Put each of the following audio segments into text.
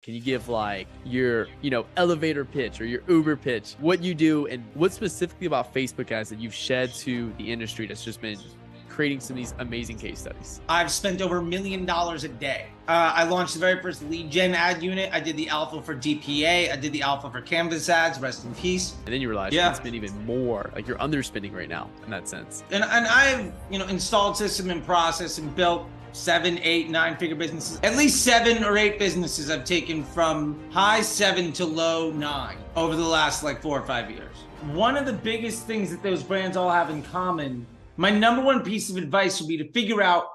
Can you give like your, elevator pitch or your Uber pitch, what you do and what specifically about Facebook ads that you've shed to the industry that's just been creating some of these amazing case studies? I've spent over $1 million a day. I launched the very first lead gen ad unit. I did the alpha for DPA. I did the alpha for Canvas ads, rest in peace. And then you realize you can spend even more, like you're underspending right now in that sense. And I've, installed system and process and built 7, 8, 9-figure businesses. At least 7 or 8 businesses I've taken from high 7 to low 9 over the last like 4 or 5 years. One of the biggest things that those brands all have in common, my number one piece of advice would be to figure out.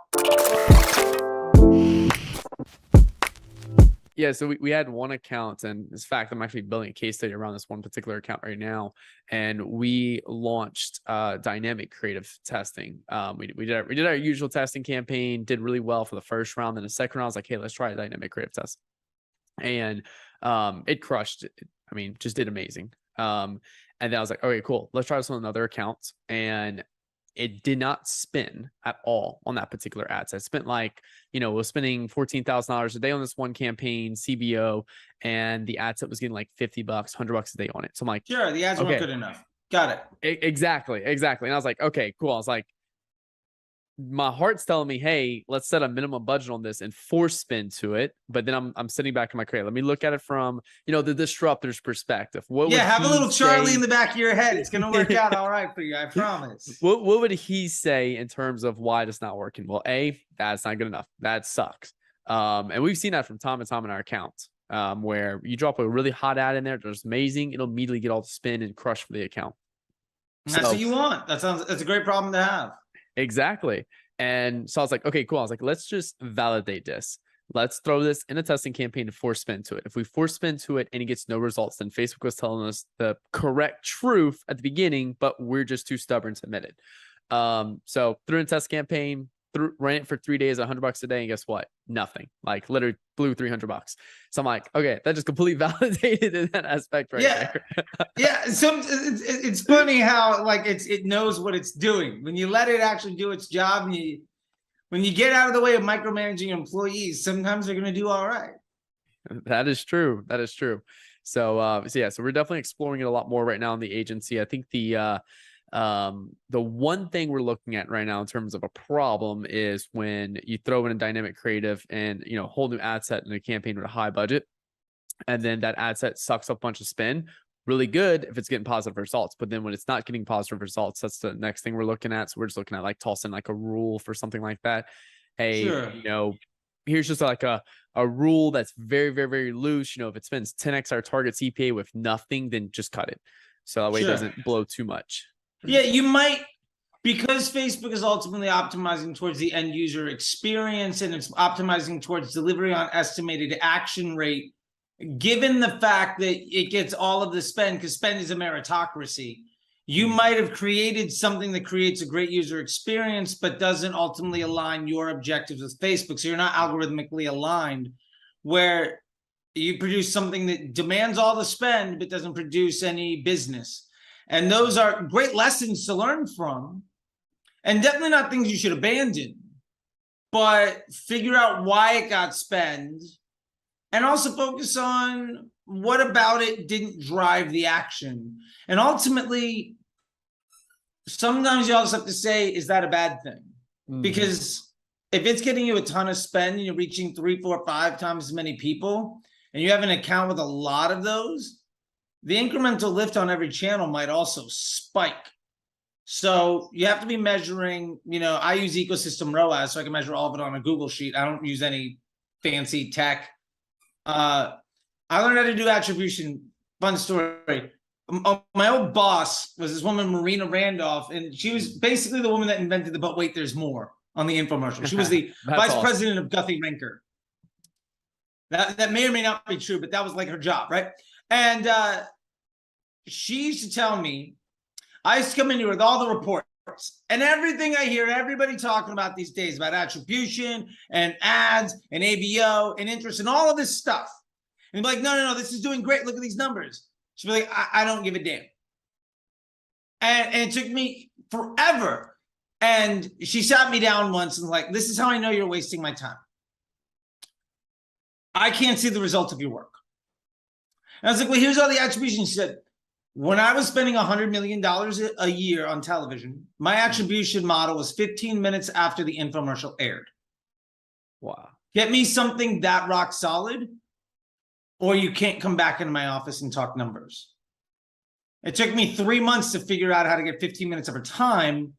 Yeah, so we had one account, and in fact, I'm actually building a case study around this one particular account right now. And we launched dynamic creative testing. We did our usual testing campaign, did really well for the first round. Then the second round, I was like, hey, let's try a dynamic creative test, and it crushed. I mean, just did amazing. And then I was like, okay, cool, let's try this on another account, and it did not spin at all on that particular ad set. I spent like, was spending $14,000 a day on this one campaign, CBO, and the ad set was getting like $50, $100 a day on it. So I'm like, sure, the ads weren't good enough. Got it. Exactly. And I was like, okay, cool. I was like, my heart's telling me, hey, let's set a minimum budget on this and force spin to it. But then I'm sitting back in my crate. Let me look at it from, the disruptor's perspective. Have a little Charlie in the back of your head. It's going to work out all right for you. I promise. What would he say in terms of why it's not working? Well, that's not good enough. That sucks. And we've seen that from time to time in our account, where you drop a really hot ad in there. That's amazing. It'll immediately get all the spin and crush for the account. And that's what you want. That's a great problem to have. Exactly. And so I was like, okay, cool. I was like, let's just validate this. Let's throw this in a testing campaign to force spin to it. If we force spin to it and it gets no results, then Facebook was telling us the correct truth at the beginning, but we're just too stubborn to admit it. So threw in a test campaign, ran it for 3 days, $100 a day, and guess what? Nothing. Like literally blew $300. So I'm like, okay, that just completely validated in that aspect right there. Yeah. So it's funny how like it knows what it's doing. When you let it actually do its job, and when you get out of the way of micromanaging employees, sometimes they're going to do all right. That is true. So we're definitely exploring it a lot more right now in the agency. I think the one thing we're looking at right now in terms of a problem is when you throw in a dynamic creative and, whole new ad set in a campaign with a high budget, and then that ad set sucks up a bunch of spin. Really good if it's getting positive results, but then when it's not getting positive results, that's the next thing we're looking at. So we're just looking at like tossing like a rule for something like that. Hey, sure. Here's just like a rule that's very, very, very loose. If it spends 10x our target CPA with nothing, then just cut it. So that way it doesn't blow too much. Yeah, you might, because Facebook is ultimately optimizing towards the end user experience and it's optimizing towards delivery on estimated action rate, given the fact that it gets all of the spend, because spend is a meritocracy, you might have created something that creates a great user experience, but doesn't ultimately align your objectives with Facebook. So you're not algorithmically aligned, where you produce something that demands all the spend, but doesn't produce any business. And those are great lessons to learn from, and definitely not things you should abandon, but figure out why it got spent, and also focus on what about it didn't drive the action. And ultimately, sometimes you also have to say, is that a bad thing? Mm-hmm. Because if it's getting you a ton of spend and you're reaching 3, 4, 5 times as many people, and you have an account with a lot of those, the incremental lift on every channel might also spike. So you have to be measuring, I use ecosystem ROAS, so I can measure all of it on a Google sheet. I don't use any fancy tech. I learned how to do attribution. Fun story. My old boss was this woman, Marina Randolph, and she was basically the woman that invented the "But Wait, There's More" on the infomercial. She was the vice president of Guthrie Rinker. That may or may not be true, but that was like her job, right? And she used to tell me, I used to come in here with all the reports and everything I hear everybody talking about these days about attribution and ads and ABO and interest and all of this stuff. And be like, no, this is doing great. Look at these numbers. She'd be like, I don't give a damn. And it took me forever. And she sat me down once and like, this is how I know you're wasting my time. I can't see the results of your work. And I was like, well, here's all the attribution. She said, when I was spending $100 million a year on television, my attribution model was 15 minutes after the infomercial aired. Wow. Get me something that rock solid, or you can't come back into my office and talk numbers. It took me 3 months to figure out how to get 15 minutes of her time.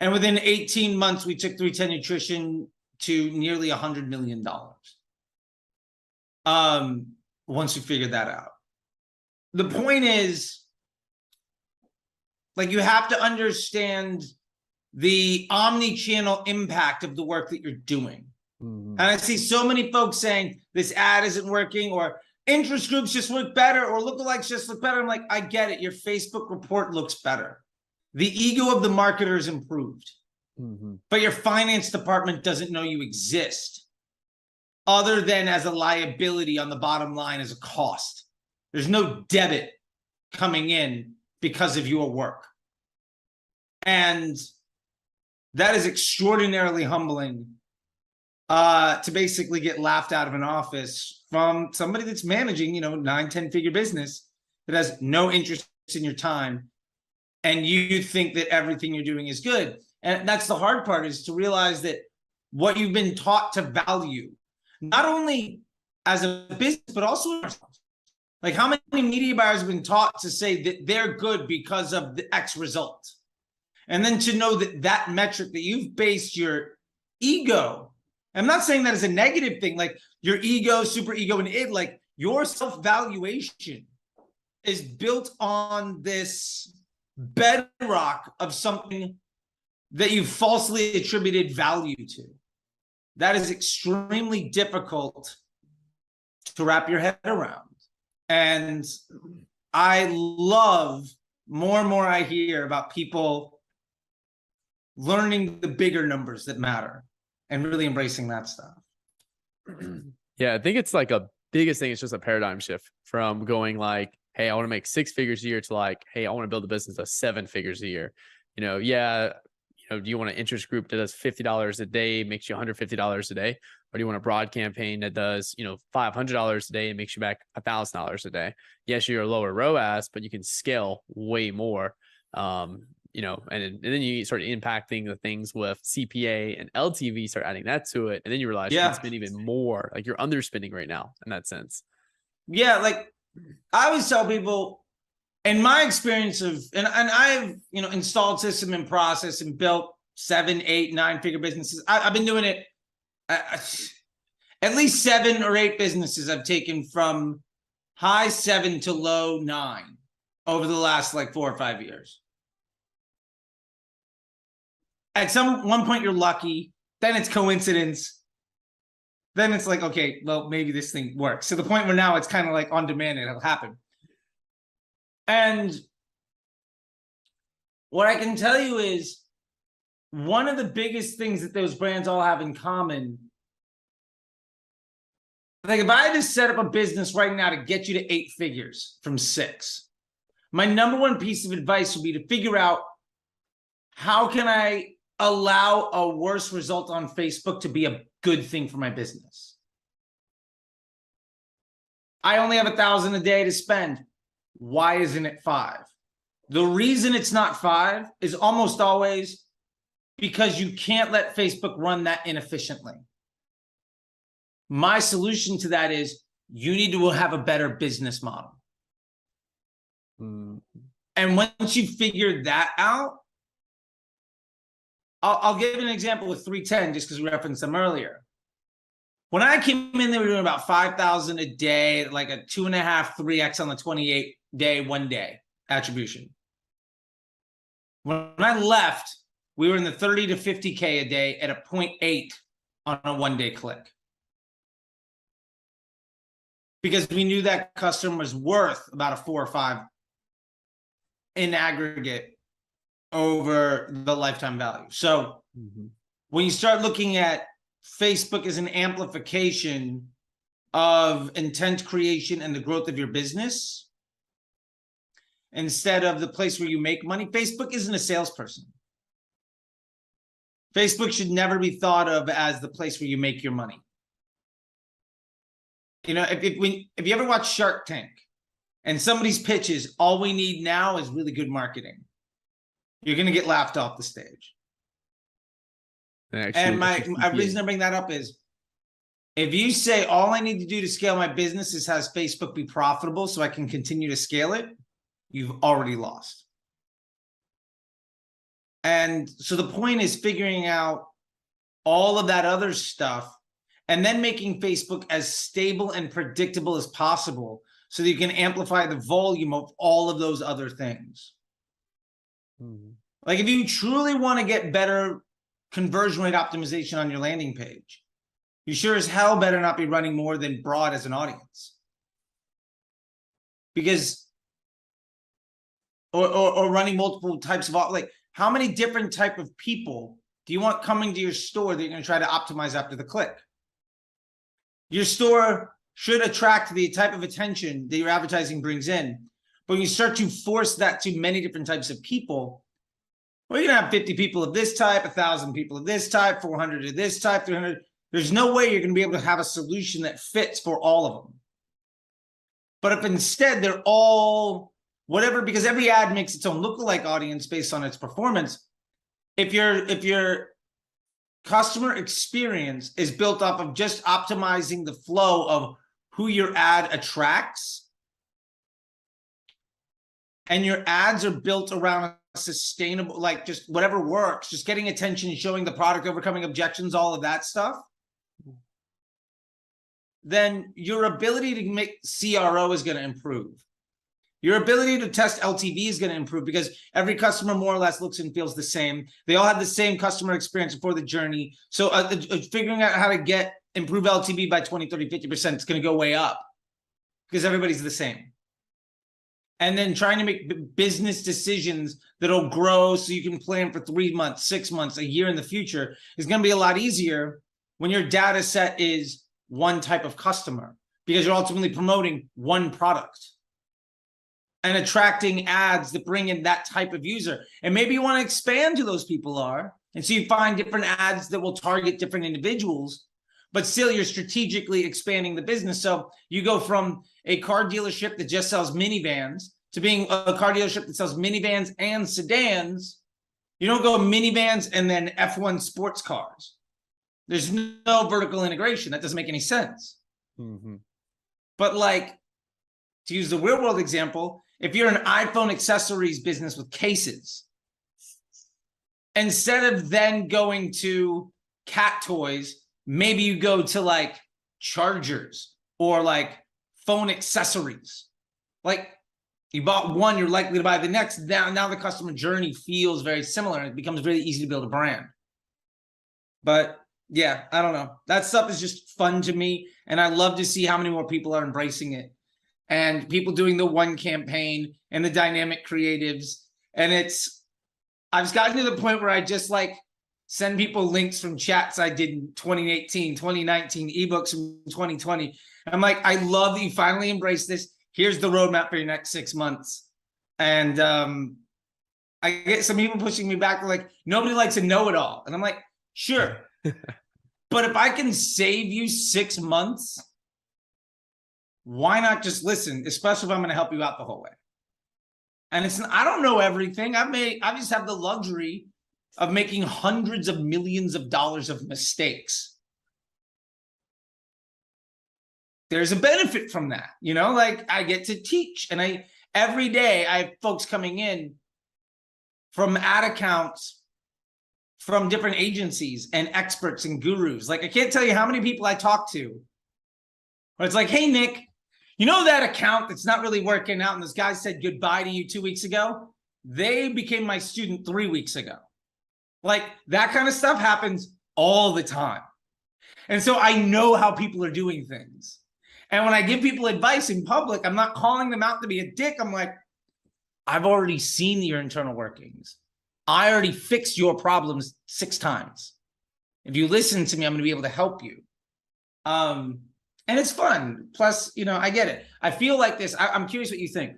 And within 18 months, we took 310 Nutrition to nearly $100 million. Once we figured that out. The point is, like, you have to understand the omni-channel impact of the work that you're doing. And I see so many folks saying this ad isn't working, or interest groups just work better, or lookalikes just look better. I'm like, I get it. Your Facebook report looks better. The ego of the marketer is improved, but your finance department doesn't know you exist, other than as a liability on the bottom line as a cost. There's no debit coming in because of your work. And that is extraordinarily humbling, to basically get laughed out of an office from somebody that's managing, 9-10 figure business that has no interest in your time. And you think that everything you're doing is good. And that's the hard part, is to realize that what you've been taught to value, not only as a business, but also ourselves. Like, how many media buyers have been taught to say that they're good because of the X result? And then to know that that metric that you've based your ego, I'm not saying that as a negative thing, like your ego, super ego, and id, like your self-valuation is built on this bedrock of something that you falsely attributed value to. That is extremely difficult to wrap your head around. And I love, more and more I hear about people learning the bigger numbers that matter and really embracing that stuff. Yeah, I think it's like a biggest thing. It's just a paradigm shift from going like, hey, I want to make 6 figures a year to like, hey, I want to build a business of 7 figures a year. Do you want an interest group that does $50 a day, makes you $150 a day? Or do you want a broad campaign that does, $500 a day and makes you back $1,000 a day? Yes, you're a lower ROAS, but you can scale way more. And then you start impacting the things with CPA and LTV, start adding that to it. And then you realize you can spend even more. Like, you're underspending right now in that sense. Yeah. Like, I always tell people, in my experience of, and I've, installed system and process and built 7, 8, 9 figure businesses. I've been doing it. At least 7 or 8 businesses I've taken from high 7 to low 9 over the last like 4 or 5 years. At one point you're lucky, then it's coincidence. Then it's like, okay, well, maybe this thing works. To the point where now it's kind of like on demand and it'll happen. And what I can tell you is, one of the biggest things that those brands all have in common, like, if I had to set up a business right now to get you to 8 figures from 6, my number one piece of advice would be to figure out, how can I allow a worse result on Facebook to be a good thing for my business? I only have 1,000 a day to spend. Why isn't it 5? The reason it's not 5 is almost always because you can't let Facebook run that inefficiently. My solution to that is, you need to have a better business model. And once you figure that out, I'll give an example with 310, just because we referenced them earlier. When I came in, they were doing about 5,000 a day, like a 2.5, 3x on the 28-day, 1 day attribution. When I left, we were in the 30 to 50K a day at a 0.8 on a 1-day click. Because we knew that customer was worth about a 4 or 5 in aggregate over the lifetime value. So when you start looking at Facebook as an amplification of intent creation and the growth of your business, instead of the place where you make money, Facebook isn't a salesperson. Facebook should never be thought of as the place where you make your money. You know, if you ever watch Shark Tank and somebody's pitch is, all we need now is really good marketing, you're going to get laughed off the stage. And my reason to bring that up is, if you say all I need to do to scale my business is has Facebook be profitable so I can continue to scale it, you've already lost. And so the point is figuring out all of that other stuff and then making Facebook as stable and predictable as possible so that you can amplify the volume of all of those other things. Mm-hmm. Like if you truly want to get better conversion rate optimization on your landing page, you sure as hell better not be running more than broad as an audience. Because, or running multiple types of, like, how many different type of people do you want coming to your store that you're going to try to optimize after the click? Your store should attract the type of attention that your advertising brings in. But when you start to force that to many different types of people, well, you're going to have 50 people of this type, 1,000 people of this type, 400 of this type, 300. There's no way you're going to be able to have a solution that fits for all of them. But if instead they're all whatever, because every ad makes its own lookalike audience based on its performance. If your customer experience is built off of just optimizing the flow of who your ad attracts, and your ads are built around a sustainable, like just whatever works, just getting attention, showing the product, overcoming objections, all of that stuff, then your ability to make CRO is going to improve. Your ability to test LTV is going to improve because every customer more or less looks and feels the same. They all have the same customer experience before the journey. So figuring out how to improve LTV by 20, 30, 50%, it's going to go way up because everybody's the same. And then trying to make business decisions that'll grow so you can plan for 3 months, 6 months, a year in the future is going to be a lot easier when your data set is one type of customer, because you're ultimately promoting one product and attracting ads that bring in that type of user. And maybe you want to expand who those people are. And so you find different ads that will target different individuals, but still you're strategically expanding the business. So you go from a car dealership that just sells minivans to being a car dealership that sells minivans and sedans. You don't go minivans and then F1 sports cars. There's no vertical integration. That doesn't make any sense. Mm-hmm. But like, to use the real world example, if you're an iPhone accessories business with cases, instead of then going to cat toys, maybe you go to like chargers or like phone accessories. Like you bought one, you're likely to buy the next. Now the customer journey feels very similar and it becomes really easy to build a brand. But yeah, I don't know. That stuff is just fun to me. And I love to see how many more people are embracing it. And people doing the one campaign and the dynamic creatives. And I've gotten to the point where I just like send people links from chats I did in 2018, 2019, ebooks from 2020. I'm like, I love that you finally embraced this. Here's the roadmap for your next 6 months. And I get some people pushing me back, like, nobody likes a know-it-all. And I'm like, sure. But if I can save you 6 months, why not just listen, especially if I'm going to help you out the whole way? And I don't know everything. I just have the luxury of making hundreds of millions of dollars of mistakes. There's a benefit from that, like I get to teach, and every day I have folks coming in from ad accounts from different agencies and experts and gurus. Like I can't tell you how many people I talk to where it's like, hey, Nick, that account that's not really working out and this guy said goodbye to you 2 weeks ago? They became my student 3 weeks ago. Like that kind of stuff happens all the time. And so I know how people are doing things. And when I give people advice in public, I'm not calling them out to be a dick. I'm like, I've already seen your internal workings. I already fixed your problems 6 times. If you listen to me, I'm going to be able to help you. And it's fun. Plus, I get it. I feel like this. I'm curious what you think.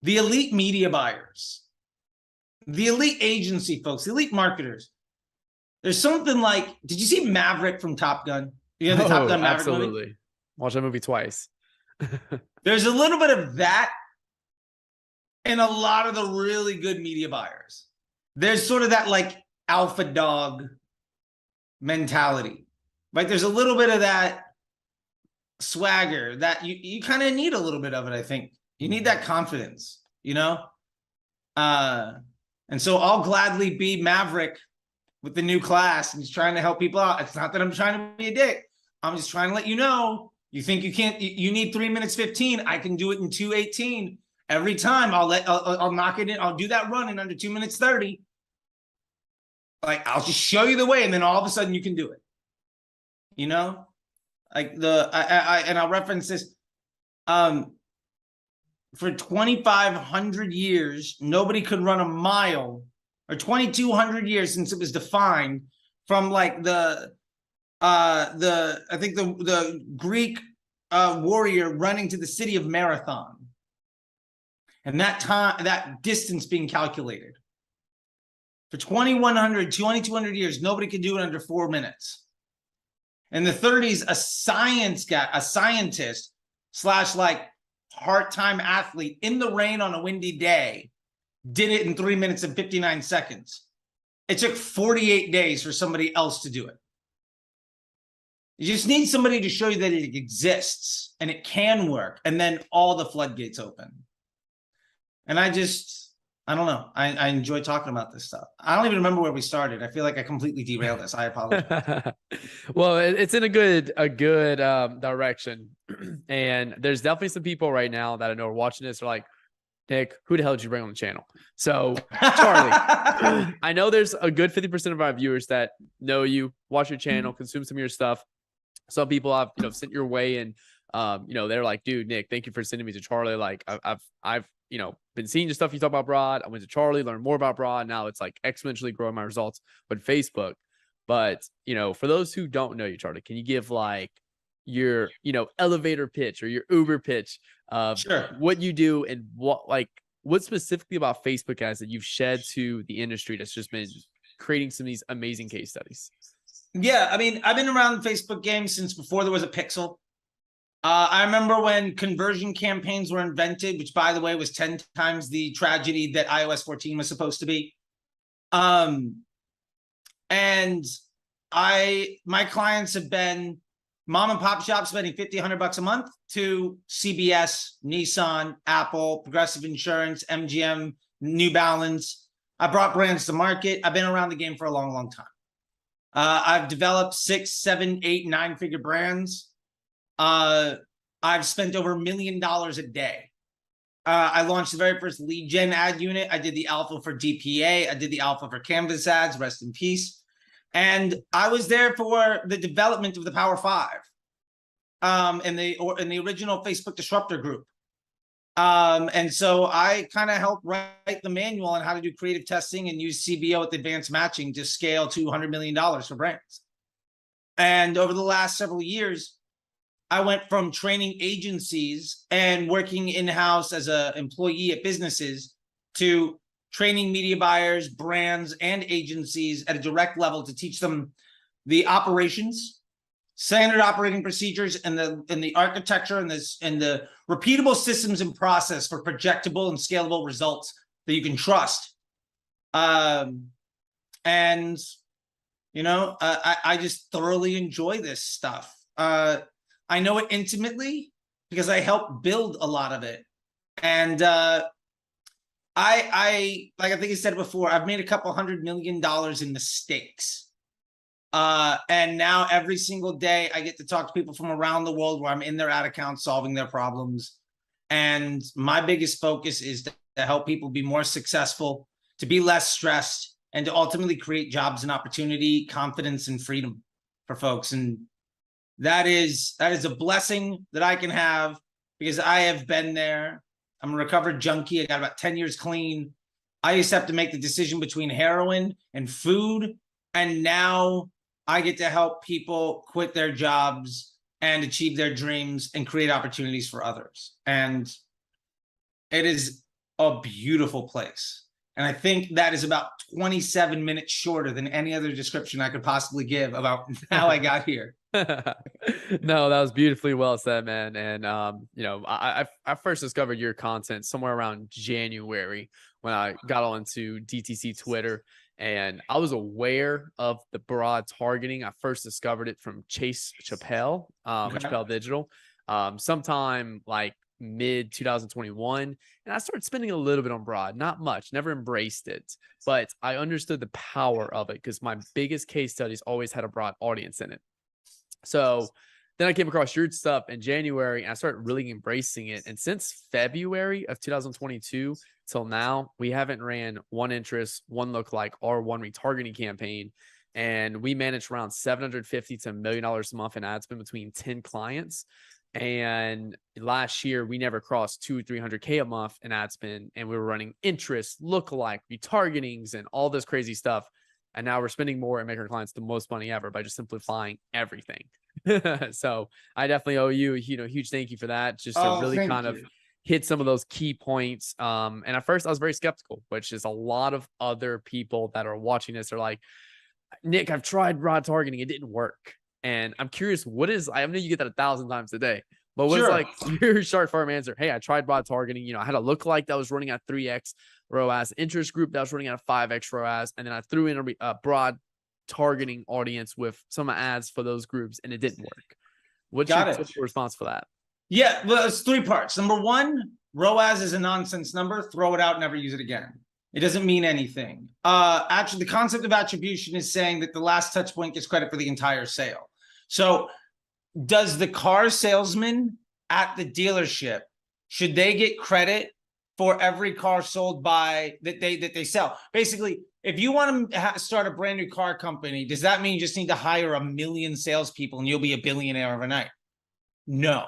The elite media buyers, the elite agency folks, the elite marketers. There's something like, did you see Maverick from Top Gun? You know, the Top Oh, Gun Maverick movie? absolutely. Watch that movie twice. There's a little bit of that in a lot of the really good media buyers. There's sort of that like alpha dog mentality. Like there's a little bit of that swagger that you kind of need a little bit of it, I think. You need that confidence, you know? And so I'll gladly be Maverick with the new class and just trying to help people out. It's not that I'm trying to be a dick. I'm just trying to let you know, you think you can't, you need 3 minutes 15. I can do it in 2:18. Every time I'll knock it in. I'll do that run in under 2 minutes 30. Like I'll just show you the way. And then all of a sudden you can do it. You know, like and I'll reference this. For 2,500 years, nobody could run a mile, or 2,200 years since it was defined from like the Greek warrior running to the city of Marathon. And that distance being calculated. For 2,200 years, nobody could do it under 4 minutes. In the 30s, a scientist / like part-time athlete in the rain on a windy day did it in 3 minutes and 59 seconds. It took 48 days for somebody else to do it. You just need somebody to show you that it exists and it can work, and then all the floodgates open. And I don't know. I enjoy talking about this stuff. I don't even remember where we started. I feel like I completely derailed this. I apologize. Well, it's in a good direction. And there's definitely some people right now that I know are watching this are like, Nick, who the hell did you bring on the channel? So Charlie, I know there's a good 50% of our viewers that know you, watch your channel, consume some of your stuff. Some people have, sent your way, and they're like, dude, Nick, thank you for sending me to Charlie. Like I've been seeing the stuff you talk about broad. I went to Charlie, learned more about broad. Now it's like exponentially growing my results with Facebook. But, for those who don't know you, Charlie, can you give like your, elevator pitch or your Uber pitch of what you do, and what specifically about Facebook guys that you've shed to the industry that's just been creating some of these amazing case studies? Yeah, I mean, I've been around the Facebook game since before there was a pixel. I remember when conversion campaigns were invented, which, by the way, was 10 times the tragedy that iOS 14 was supposed to be. And my clients have been mom and pop shops spending $50, $100 a month, to CBS, Nissan, Apple, Progressive Insurance, MGM, New Balance. I brought brands to market. I've been around the game for a long, long time. I've developed 6, 7, 8, 9-figure brands. I've spent over $1 million a day. I launched the very first lead gen ad unit. I did the alpha for DPA. I did the alpha for Canvas ads, rest in peace. And I was there for the development of the Power 5 in the original Facebook Disruptor group. And so I kind of helped write the manual on how to do creative testing and use CBO with advanced matching to scale to $100 million for brands. And over the last several years, I went from training agencies and working in-house as an employee at businesses to training media buyers, brands, and agencies at a direct level to teach them the operations, standard operating procedures, and the architecture and the repeatable systems and process for projectable and scalable results that you can trust. I just thoroughly enjoy this stuff. I know it intimately because I helped build a lot of it. And I think I said before, I've made a couple $100 million in mistakes. And now every single day I get to talk to people from around the world where I'm in their ad account solving their problems. And my biggest focus is to help people be more successful, to be less stressed, and to ultimately create jobs and opportunity, confidence, and freedom for folks. And that is a blessing that I can have because I have been there. I'm a recovered junkie. I got about 10 years clean. I used to have to make the decision between heroin and food. And now I get to help people quit their jobs and achieve their dreams and create opportunities for others. And it is a beautiful place. And I think that is about 27 minutes shorter than any other description I could possibly give about how I got here. No, that was beautifully well said, man. And you know, I first discovered your content somewhere around January when I got onto DTC Twitter, and I was aware of the broad targeting. I first discovered it from Chase Chappelle, Chappelle Digital, sometime like mid 2021, and I started spending a little bit on broad, not much, never embraced it, but I understood the power of it because my biggest case studies always had a broad audience in it. So then I came across your stuff in January and I started really embracing it. And since February of 2022 till now, we haven't ran one interest, one lookalike, or one retargeting campaign. And we managed around $750 to $1 million a month in ad spend between 10 clients. And last year, we never crossed 200-300K a month in ad spend. And we were running interest, lookalike, retargetings, and all this crazy stuff. And now we're spending more and making our clients the most money ever by just simplifying everything. So I definitely owe you, huge thank you for that. Just to really kind of hit some of those key points. And at first I was very skeptical, which is a lot of other people that are watching this are like, Nick, I've tried broad targeting. It didn't work. And I'm curious, I know you get that 1,000 times a day, but what's like your short form answer? Hey, I tried broad targeting. I had a lookalike that was running at 3x ROAS, interest group that was running at a 5x ROAS, and then I threw in a broad targeting audience with some ads for those groups, and it didn't work. What's your response for that? Yeah, well, it's 3 parts. Number 1, ROAS is a nonsense number. Throw it out, never use it again. It doesn't mean anything. Actually, the concept of attribution is saying that the last touch point gets credit for the entire sale. So does the car salesman at the dealership, should they get credit for every car sold that they sell? Basically, if you want to start a brand new car company, does that mean you just need to hire 1 million salespeople and you'll be a billionaire overnight? No,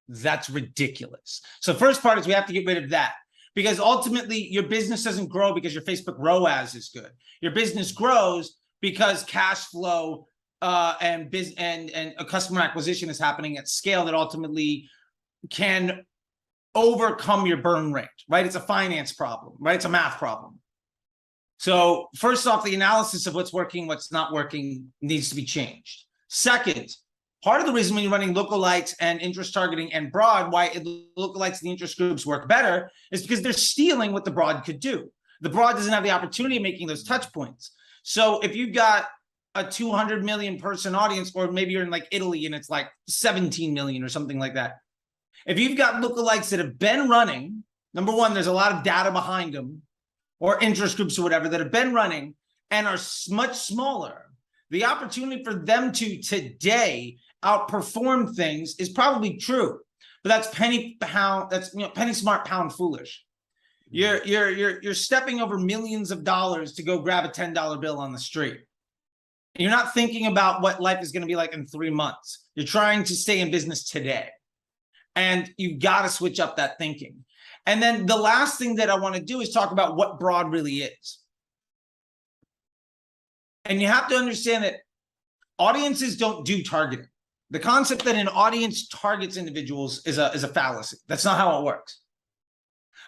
that's ridiculous. So first part is we have to get rid of that, because ultimately your business doesn't grow because your Facebook ROAS is good. Your business grows because cash flow and a customer acquisition is happening at scale that ultimately can overcome your burn rate, right? It's a finance problem, right? It's a math problem. So first off, the analysis of what's working, what's not working needs to be changed. Second, part of the reason when you're running lookalikes and interest targeting and broad, why lookalikes and the interest groups work better is because they're stealing what the broad could do. The broad doesn't have the opportunity of making those touch points. So if you've got a 200 million person audience, or maybe you're in like Italy and it's like 17 million or something like that. If you've got lookalikes that have been running, number 1, there's a lot of data behind them, or interest groups or whatever that have been running and are much smaller, the opportunity for them to today outperform things is probably true. But that's penny smart, pound foolish. You're stepping over millions of dollars to go grab a $10 bill on the street. You're not thinking about what life is going to be like in 3 months. You're trying to stay in business today. And you've got to switch up that thinking. And then the last thing that I want to do is talk about what broad really is. And you have to understand that audiences don't do targeting. The concept that an audience targets individuals is a fallacy. That's not how it works.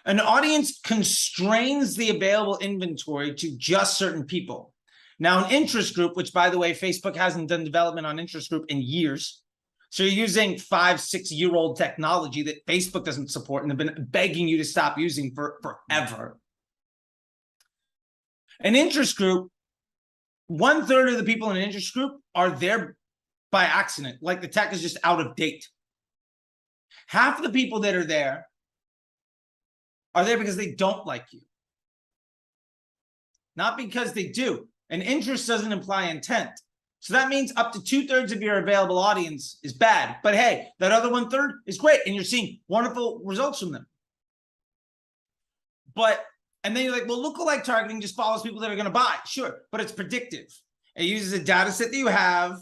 An audience constrains the available inventory to just certain people. Now, an interest group, which by the way, Facebook hasn't done development on interest group in years. So you're using 5-6-year-old technology that Facebook doesn't support and have been begging you to stop using for forever. An interest group, 1/3 of the people in an interest group are there by accident, like the tech is just out of date. Half of the people that are there because they don't like you. Not because they do. An interest doesn't imply intent. So that means up to 2/3 of your available audience is bad. But hey, that other 1/3 is great. And you're seeing wonderful results from them. And then you're like, well, lookalike targeting just follows people that are going to buy. Sure, but it's predictive. It uses a data set that you have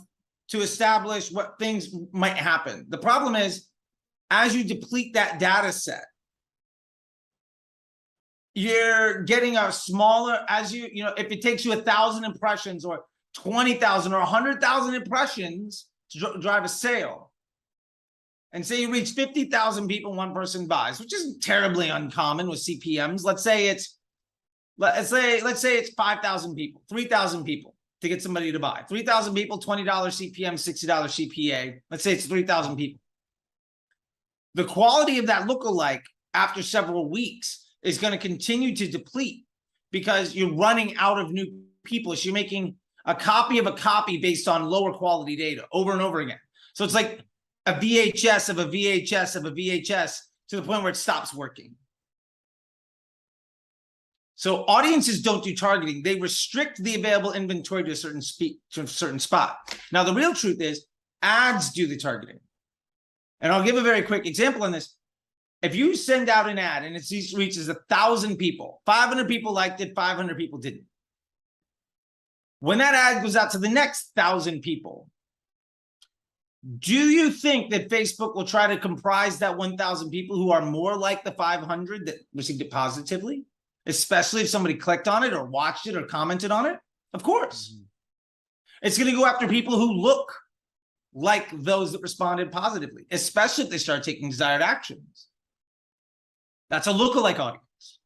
to establish what things might happen. The problem is, as you deplete that data set, you're getting a smaller, if it takes you 1,000 impressions or 20,000 or 100,000 impressions to drive a sale, and say you reach 50,000 people, one person buys, which isn't terribly uncommon with CPMs. Let's say it's let's say it's 5,000 people, 3,000 people to get somebody to buy. 3,000 people, $20 CPM, $60 CPA. Let's say it's 3,000 people. The quality of that lookalike after several weeks is going to continue to deplete because you're running out of new people. So you're making a copy of a copy based on lower quality data over and over again. So it's like a VHS of a VHS of a VHS to the point where it stops working. So audiences don't do targeting. They restrict the available inventory to a certain spot. Now, the real truth is ads do the targeting. And I'll give a very quick example on this. If you send out an ad and it reaches 1,000 people, 500 people liked it, 500 people didn't. When that ad goes out to the next 1,000 people, do you think that Facebook will try to comprise that 1,000 people who are more like the 500 that received it positively? Especially if somebody clicked on it or watched it or commented on it? Of course. It's going to go after people who look like those that responded positively, especially if they start taking desired actions. That's a lookalike audience.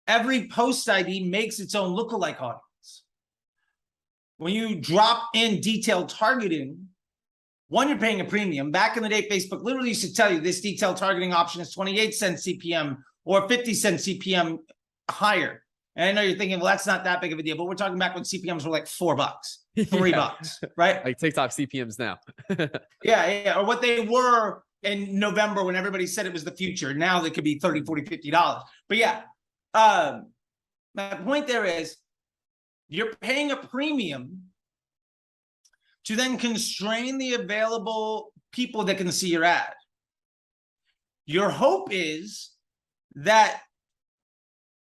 Every post ID makes its own lookalike audience. When you drop in detailed targeting, one, you're paying a premium. Back in the day, Facebook literally used to tell you this detailed targeting option is 28 cents CPM or 50 cents CPM higher. And I know you're thinking, well, that's not that big of a deal, but we're talking back when CPMs were like $4, $3, right? Like TikTok CPMs now. Yeah. Or what they were in November when everybody said it was the future. Now they could be $30, $40, $50. But yeah, my point there is you're paying a premium to then constrain the available people that can see your ad. Your hope is that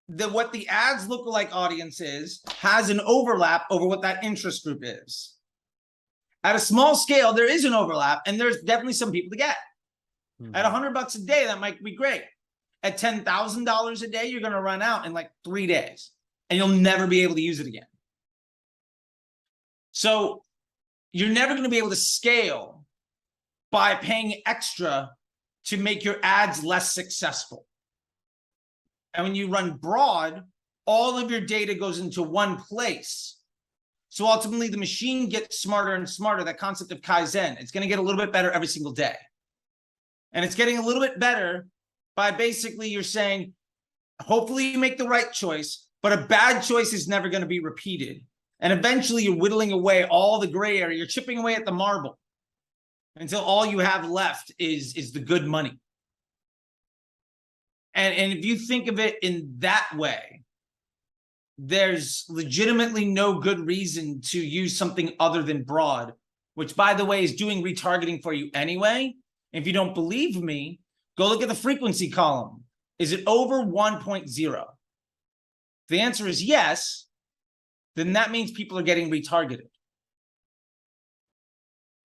what the ads lookalike audience is has an overlap over what that interest group is. At a small scale, there is an overlap, and there's definitely some people to get. At $100 a day, that might be great. At $10,000 a day, you're going to run out in like 3 days, and you'll never be able to use it again. So you're never going to be able to scale by paying extra to make your ads less successful. And when you run broad, all of your data goes into one place. So ultimately, the machine gets smarter and smarter. That concept of Kaizen, it's going to get a little bit better every single day. And it's getting a little bit better by basically you're saying, hopefully you make the right choice, but a bad choice is never going to be repeated. And eventually you're whittling away all the gray area. You're chipping away at the marble until all you have left is the good money. And if you think of it in that way, there's legitimately no good reason to use something other than broad, which, by the way, is doing retargeting for you anyway. If you don't believe me, go look at the frequency column. Is it over 1.0? If the answer is yes, then that means people are getting retargeted.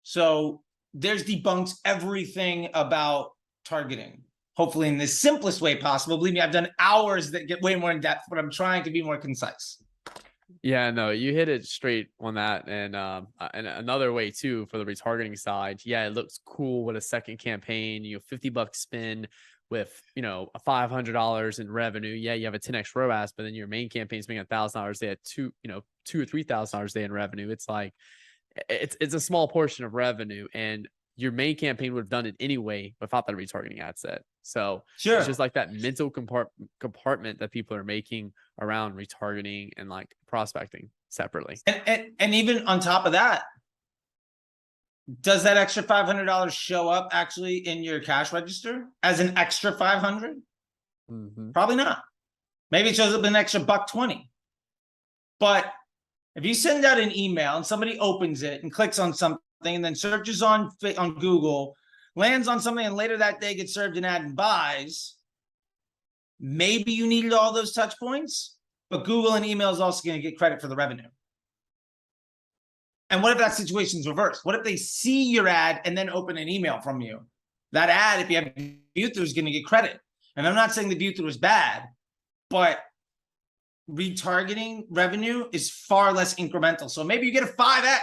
So there's debunks everything about targeting, hopefully in the simplest way possible. Believe me, I've done hours that get way more in depth, but I'm trying to be more concise. Yeah, no, you hit it straight on that. And another way too, for the retargeting side, yeah, it looks cool with a second campaign, $50 spin with, a $500 in revenue. Yeah, you have a 10x ROAS, but then your main campaign is making $1,000. They had $2,000 or $3,000 a day in revenue. It's like, it's a small portion of revenue, and your main campaign would have done it anyway without that retargeting ad set. So sure, it's just like that mental compartment that people are making around retargeting and like prospecting separately. And even on top of that, does that extra $500 show up actually in your cash register as an extra $500? Probably not. Maybe it shows up an extra $120. But if you send out an email and somebody opens it and clicks on something and then searches on Google, lands on something, and later that day gets served an ad and buys, maybe you needed all those touch points, but Google and email is also going to get credit for the revenue. And what if that situation is reversed? What if they see your ad and then open an email from you? That ad, if you have view through, is going to get credit. And I'm not saying the view through is bad, but retargeting revenue is far less incremental. So maybe you get a 5x,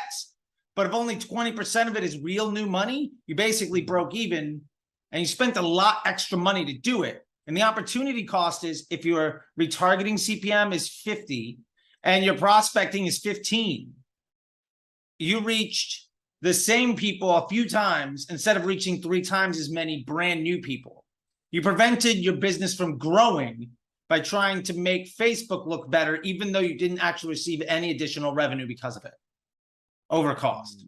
but if only 20% of it is real new money, you basically broke even and you spent a lot extra money to do it. And the opportunity cost is if your retargeting CPM is 50 and your prospecting is 15, you reached the same people a few times instead of reaching 3 times as many brand new people. You prevented your business from growing by trying to make Facebook look better, even though you didn't actually receive any additional revenue because of it. Over cost,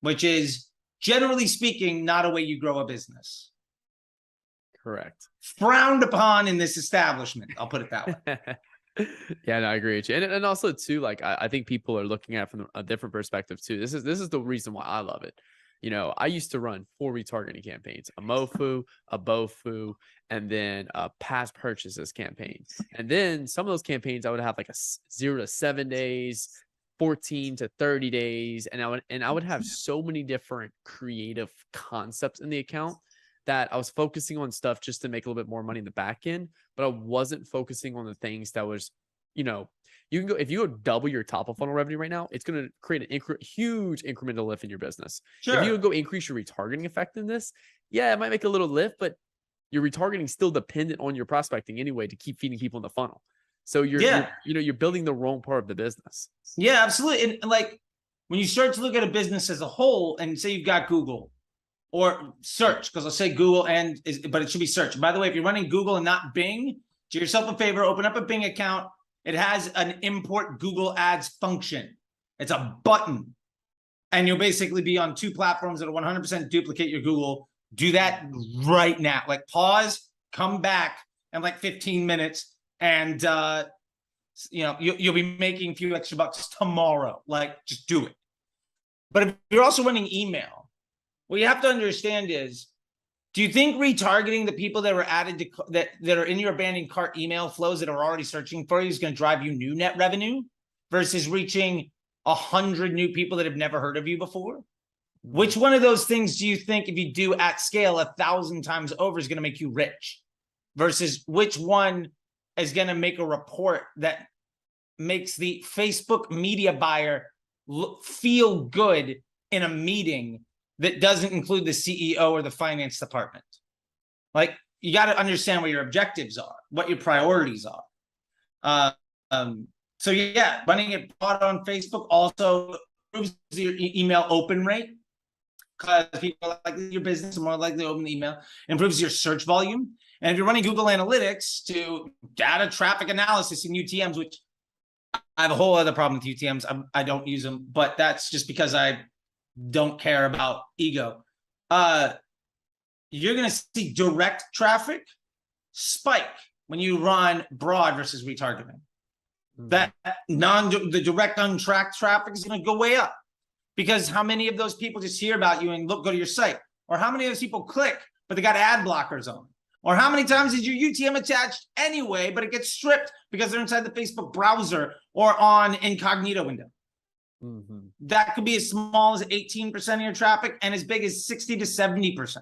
which is, generally speaking, not a way you grow a business. Correct. Frowned upon in this establishment. I'll put it that way. Yeah, no, I agree with you. And also too, like, I think people are looking at it from a different perspective too. This is the reason why I love it. You know, I used to run 4 retargeting campaigns, a MoFu, a BoFu, and then a past purchases campaign. And then some of those campaigns, I would have like a 0 to 7 days, 14 to 30 days. And I would have so many different creative concepts in the account that I was focusing on stuff just to make a little bit more money in the back end, but I wasn't focusing on the things that was, you know, you can go, if you go double your top of funnel revenue right now, it's going to create an huge incremental lift in your business. Sure. If you would go increase your retargeting effectiveness, yeah, it might make a little lift, but your retargeting is still dependent on your prospecting anyway to keep feeding people in the funnel. So you're building the wrong part of the business. Yeah, absolutely. And like when you start to look at a business as a whole and say you've got Google or search, because I'll say Google but it should be search. By the way, if you're running Google and not Bing, do yourself a favor, open up a Bing account. It has an import Google Ads function. It's a button. And you'll basically be on 2 platforms that will 100% duplicate your Google. Do that right now. Like pause, come back in like 15 minutes. And, you'll be making a few extra bucks tomorrow. Like, just do it. But if you're also running email, what you have to understand is, do you think retargeting the people that were added to that are in your abandoned cart email flows that are already searching for you is going to drive you new net revenue versus reaching 100 new people that have never heard of you before? Which one of those things do you think, if you do at scale 1,000 times over, is going to make you rich versus which one is going to make a report that makes the Facebook media buyer feel good in a meeting that doesn't include the CEO or the finance department? Like, you got to understand what your objectives are, what your priorities are. So yeah, running it broad on Facebook also improves your email open rate because people are likely your business are more likely to open the email, improves your search volume. And if you're running Google Analytics to data traffic analysis in UTMs, which I have a whole other problem with UTMs. I don't use them, but that's just because I don't care about ego. You're going to see direct traffic spike when you run broad versus retargeting. That the direct untracked traffic is going to go way up because how many of those people just hear about you and go to your site, or how many of those people click but they got ad blockers on, or how many times is your UTM attached anyway but it gets stripped because they're inside the Facebook browser or on incognito window. That could be as small as 18% of your traffic and as big as 60 to 70%.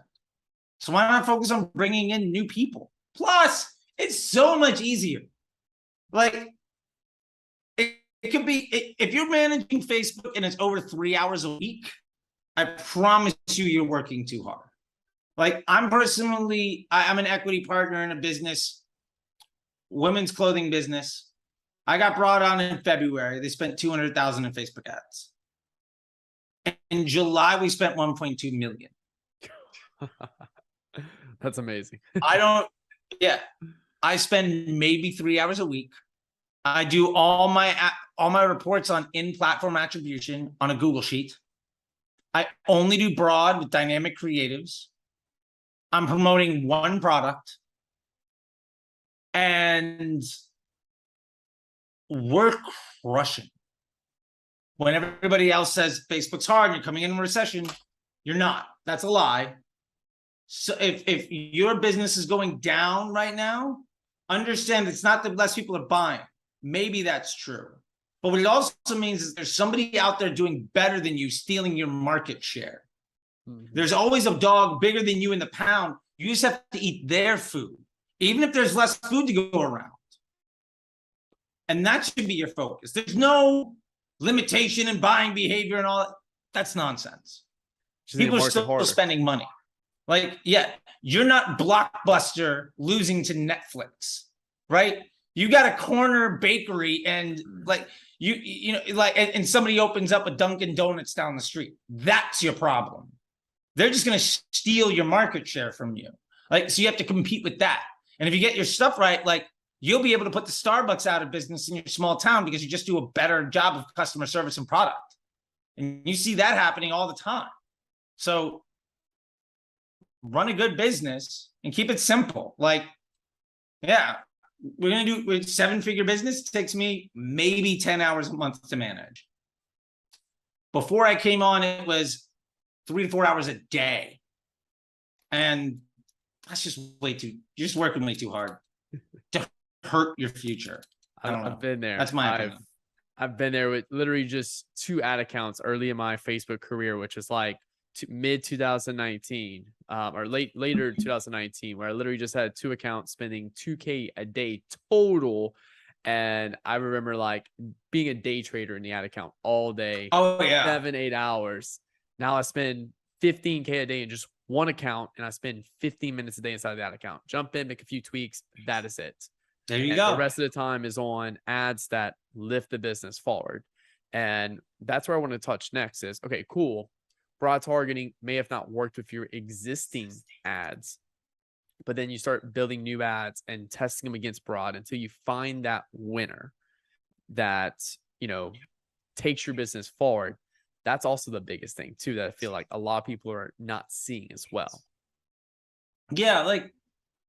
So why not focus on bringing in new people? Plus, it's so much easier. Like, it could be, if you're managing Facebook and it's over 3 hours a week, I promise you're working too hard. Like, I'm an equity partner in a business, women's clothing business. I got brought on in February. They spent $200,000 in Facebook ads. In July, we spent 1.2 million. That's amazing. I spend maybe 3 hours a week. I do all my reports on in-platform attribution on a Google Sheet. I only do broad with dynamic creatives. I'm promoting one product. And we're crushing. When everybody else says Facebook's hard and you're coming in a recession, you're not. That's a lie. So if your business is going down right now, understand it's not that less people are buying. Maybe that's true. But what it also means is there's somebody out there doing better than you, stealing your market share. There's always a dog bigger than you in the pound. You just have to eat their food, even if there's less food to go around. And that should be your focus. There's no limitation in buying behavior and all that. That's nonsense. People are still spending money. Like, yeah, you're not Blockbuster losing to Netflix, right? You got a corner bakery and like you know, like, and somebody opens up a Dunkin' Donuts down the street. That's your problem. They're just going to steal your market share from you. Like, so you have to compete with that. And if you get your stuff right, like, you'll be able to put the Starbucks out of business in your small town because you just do a better job of customer service and product. And you see that happening all the time. So run a good business and keep it simple. Like, yeah, we're going to do a 7-figure business. It takes me maybe 10 hours a month to manage. Before I came on, it was 3 to 4 hours a day. And that's just way too, you're just working way too hard to hurt your future. I don't know. I've been there. That's my opinion. I've been there with literally just 2 ad accounts early in my Facebook career, which is like mid 2019 or later 2019, where I literally just had 2 accounts spending $2K a day total. And I remember like being a day trader in the ad account all day. Oh yeah, 7-8 hours. Now I spend 15K a day in just one account, and I spend 15 minutes a day inside of that account. Jump in, make a few tweaks. That is it. There you go. The rest of the time is on ads that lift the business forward. And that's where I want to touch next is, okay, cool. Broad targeting may have not worked with your existing ads, but then you start building new ads and testing them against broad until you find that winner that, you know, takes your business forward. That's also the biggest thing too, that I feel like a lot of people are not seeing as well. Yeah. Like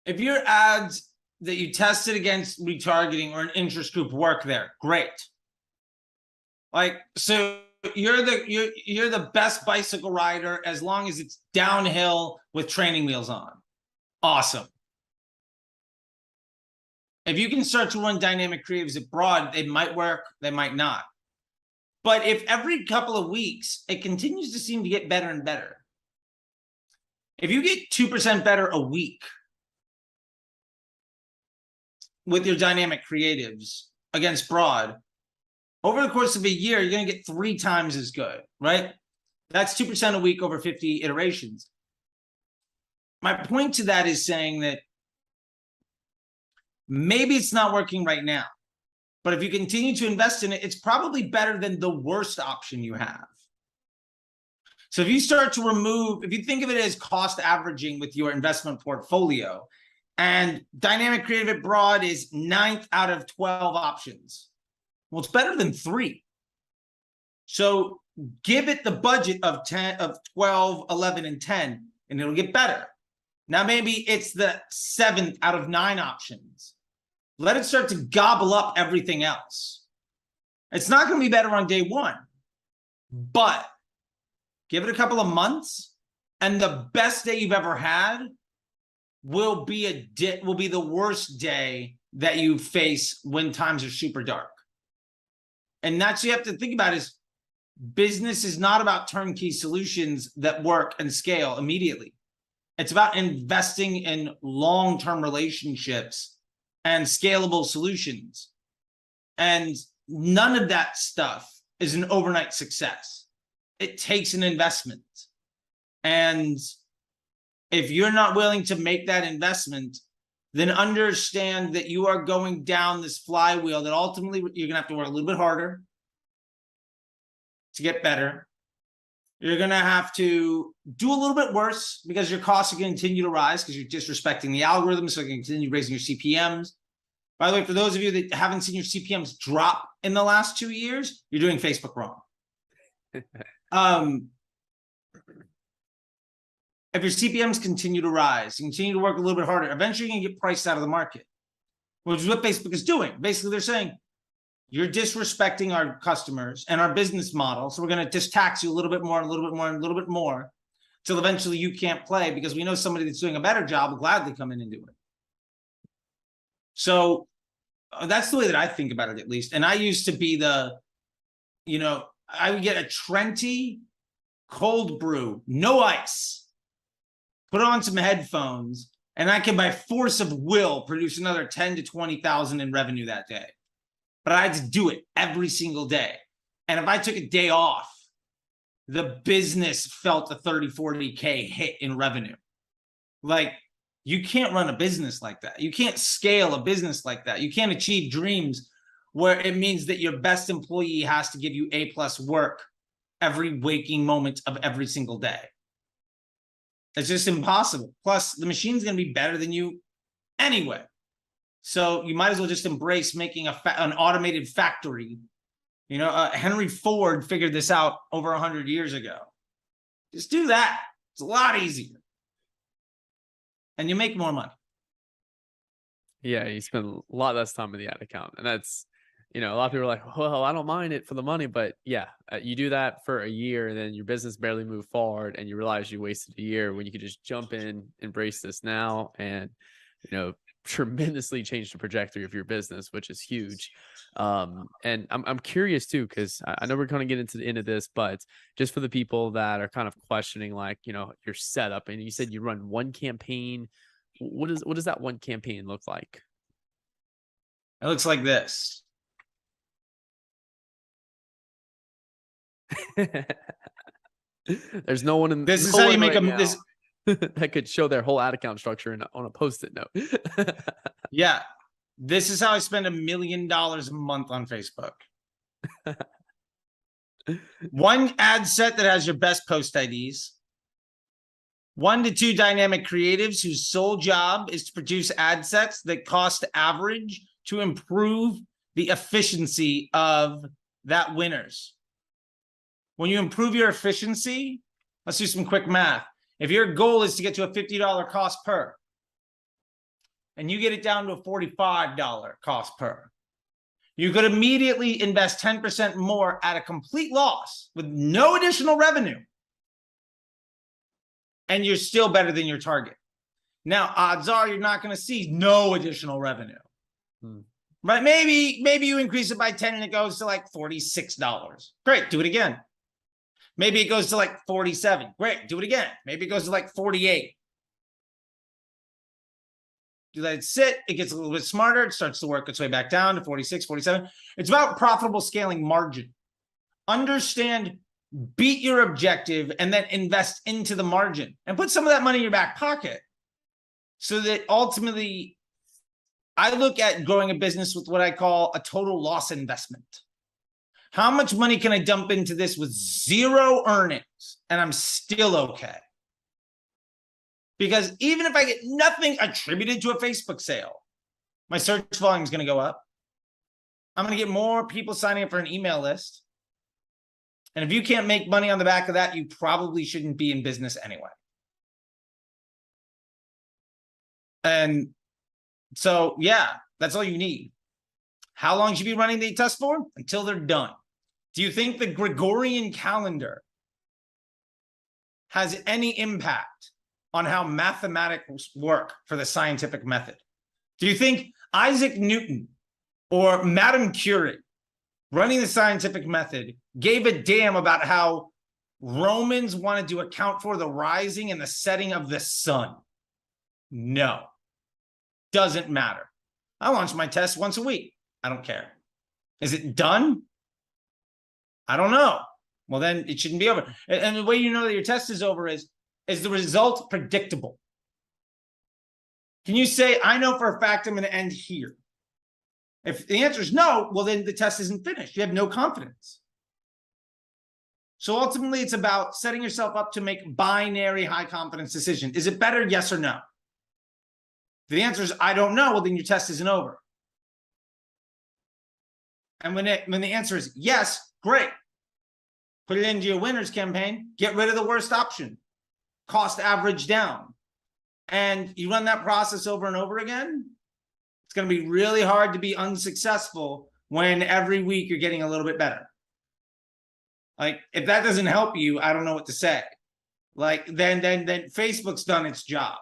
if your ads that you tested against retargeting or an interest group work there, great. Like, so you're the best bicycle rider as long as it's downhill with training wheels on. Awesome. If you can start to run dynamic creatives at broad, they might work, they might not. But if every couple of weeks, it continues to seem to get better and better. If you get 2% better a week with your dynamic creatives against broad, over the course of a year, you're going to get 3 times as good, right? That's 2% a week over 50 iterations. My point to that is saying that maybe it's not working right now, but if you continue to invest in it, it's probably better than the worst option you have. So if you start to remove, if you think of it as cost averaging with your investment portfolio, and dynamic creative at broad is 9th out of 12 options, well, it's better than 3. So give it the budget of 10, of 12, 11, and 10, and it'll get better. Now, maybe it's the 7th out of 9 options. Let it start to gobble up everything else. It's not going to be better on day 1, but give it a couple of months, and the best day you've ever had will be the worst day that you face when times are super dark. And that's what you have to think about is business is not about turnkey solutions that work and scale immediately. It's about investing in long-term relationships and scalable solutions. And none of that stuff is an overnight success. It takes an investment. And if you're not willing to make that investment, then understand that you are going down this flywheel that ultimately you're going to have to work a little bit harder to get better. You're going to have to do a little bit worse because your costs are going to continue to rise because you're disrespecting the algorithm, so you can continue raising your CPMs. By the way, for those of you that haven't seen your CPMs drop in the last 2 years, you're doing Facebook wrong. If your CPMs continue to rise, you continue to work a little bit harder, eventually you're going to get priced out of the market, which is what Facebook is doing. Basically, they're saying, you're disrespecting our customers and our business model, so we're going to just tax you a little bit more, a little bit more, and a little bit more, till eventually you can't play because we know somebody that's doing a better job will gladly come in and do it. So that's the way that I think about it, at least. And I used to be I would get a Trenti cold brew, no ice, put on some headphones, and I can by force of will produce another 10 to 20,000 in revenue that day. But I had to do it every single day. And if I took a day off, the business felt a 30, 40K hit in revenue. Like, you can't run a business like that. You can't scale a business like that. You can't achieve dreams where it means that your best employee has to give you A+ work every waking moment of every single day. It's just impossible. Plus, the machine's going to be better than you anyway. So you might as well just embrace making an automated factory. You know, Henry Ford figured this out over 100 years ago. Just do that. It's a lot easier. And you make more money. Yeah, you spend a lot less time in the ad account. And that's, you know, a lot of people are like, well, I don't mind it for the money. But yeah, you do that for a year and then your business barely moved forward and you realize you wasted a year when you could just jump in, embrace this now, and, you know, tremendously change the trajectory of your business, which is huge. And I'm curious too, because I know we're going to get into the end of this, but just for the people that are kind of questioning, like, you know, your setup, and you said you run one campaign. What does that one campaign look like? It looks like this. There's no one in this is how you make this that could show their whole ad account structure on a post-it note. Yeah, this is how I spend $1 million a month on Facebook. One ad set that has your best post IDs. 1 to 2 dynamic creatives whose sole job is to produce ad sets that cost average to improve the efficiency of that winners. When you improve your efficiency, let's do some quick math. If your goal is to get to a $50 cost per, and you get it down to a $45 cost per, you could immediately invest 10% more at a complete loss with no additional revenue. And you're still better than your target. Now, odds are you're not going to see no additional revenue. Right? Maybe you increase it by 10 and it goes to like $46. Great, do it again. Maybe it goes to like 47. Great, do it again. Maybe it goes to like 48. You let it sit, it gets a little bit smarter, it starts to work its way back down to 46, 47. It's about profitable scaling margin. Understand, beat your objective, and then invest into the margin and put some of that money in your back pocket so that ultimately, I look at growing a business with what I call a total loss investment. How much money can I dump into this with zero earnings and I'm still okay? Because even if I get nothing attributed to a Facebook sale, my search volume is going to go up. I'm going to get more people signing up for an email list. And if you can't make money on the back of that, you probably shouldn't be in business anyway. And so, yeah, that's all you need. How long should you be running the test for? Until they're done. Do you think the Gregorian calendar has any impact on how mathematics work for the scientific method? Do you think Isaac Newton or Madame Curie running the scientific method gave a damn about how Romans wanted to account for the rising and the setting of the sun? No. Doesn't matter. I launch my test once a week. I don't care. Is it done? I don't know. Well, then it shouldn't be over. And the way you know that your test is over is the result predictable? Can you say, I know for a fact I'm going to end here? If the answer is no, well, then the test isn't finished. You have no confidence. So ultimately, it's about setting yourself up to make binary high confidence decision. Is it better? Yes or no? If the answer is I don't know, well, then your test isn't over. And when the answer is yes, great. Put it into your winners campaign. Get rid of the worst option. Cost average down. And you run that process over and over again. It's going to be really hard to be unsuccessful when every week you're getting a little bit better. Like, if that doesn't help you, I don't know what to say. Like, then Facebook's done its job.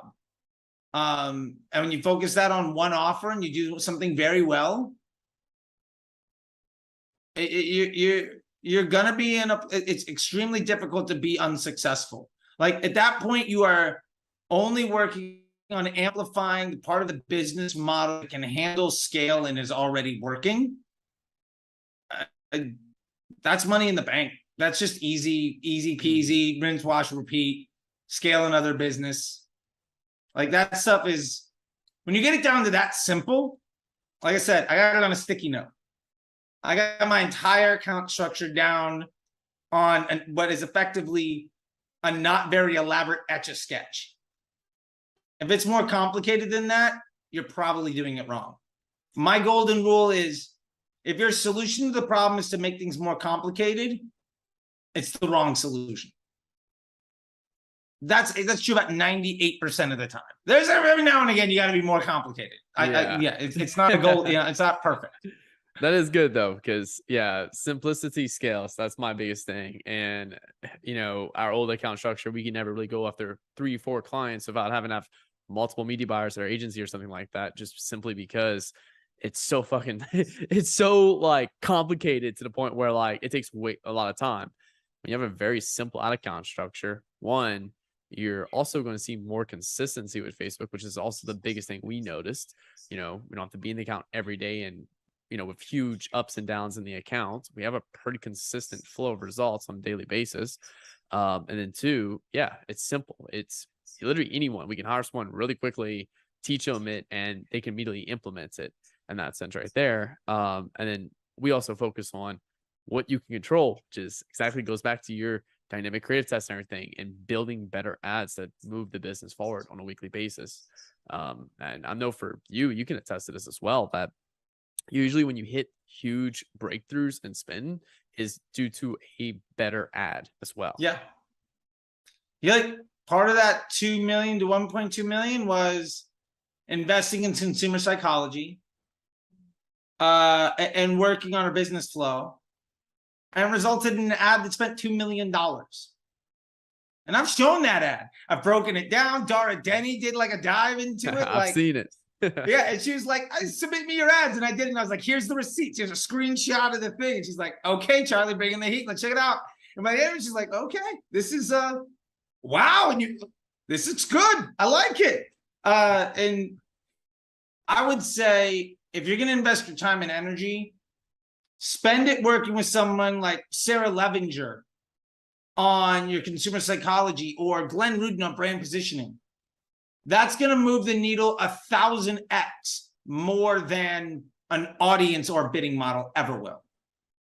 And when you focus that on one offer and you do something very well, you're going to be it's extremely difficult to be unsuccessful. Like, at that point, you are only working on amplifying the part of the business model that can handle scale and is already working. That's money in the bank. That's just easy peasy, rinse, wash, repeat, scale another business. Like that stuff is, when you get it down to that simple, like I said, I got it on a sticky note. I got my entire account structure down on what is effectively a not very elaborate Etch-a-Sketch. If it's more complicated than that, you're probably doing it wrong. My golden rule is, if your solution to the problem is to make things more complicated, it's the wrong solution. That's true about 98% of the time. There's every now and again, you got to be more complicated. It's not a goal. It's not perfect. That is good though, because simplicity scales. That's my biggest thing. And our old account structure, we can never really go after 3-4 clients without having to have multiple media buyers at our agency or something like that, just simply because it's so fucking it's so like complicated to the point where like it takes a lot of time. When you have a very simple ad account structure, one, you're also going to see more consistency with Facebook, which is also the biggest thing we noticed. We don't have to be in the account every day, and with huge ups and downs in the account, we have a pretty consistent flow of results on a daily basis. And then two, it's simple. It's literally anyone. We can hire someone really quickly, teach them it, and they can immediately implement it in that sense right there. And then we also focus on what you can control, which is exactly goes back to your dynamic creative test and everything, and building better ads that move the business forward on a weekly basis. And I know for you can attest to this as well, that usually when you hit huge breakthroughs and spend is due to a better ad as well. Yeah. Like part of that 2 million to 1.2 million was investing in consumer psychology, and working on our business flow, and resulted in an ad that spent $2 million. And I've shown that ad. I've broken it down. Dara Denny did like a dive into it. I've seen it. Yeah, and she was like, submit me your ads. And I did it. And I was like, here's the receipts. Here's a screenshot of the thing. And she's like, okay, Charlie, bring in the heat. Let's check it out. And my editor, she's like, okay, this is wow. And this is good. I like it. And I would say, if you're going to invest your time and energy, spend it working with someone like Sarah Levinger on your consumer psychology, or Glenn Rudin on brand positioning. That's going to move the needle 1,000x more than an audience or bidding model ever will.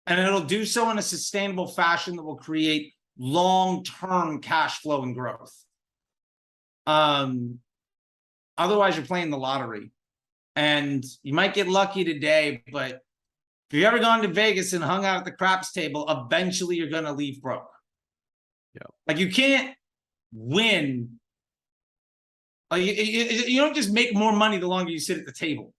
And it'll do so in a sustainable fashion that will create long-term cash flow and growth. Otherwise, you're playing the lottery. And you might get lucky today, but if you've ever gone to Vegas and hung out at the craps table, eventually you're going to leave broke. Yeah. Like you can't win. Like you don't just make more money the longer you sit at the table.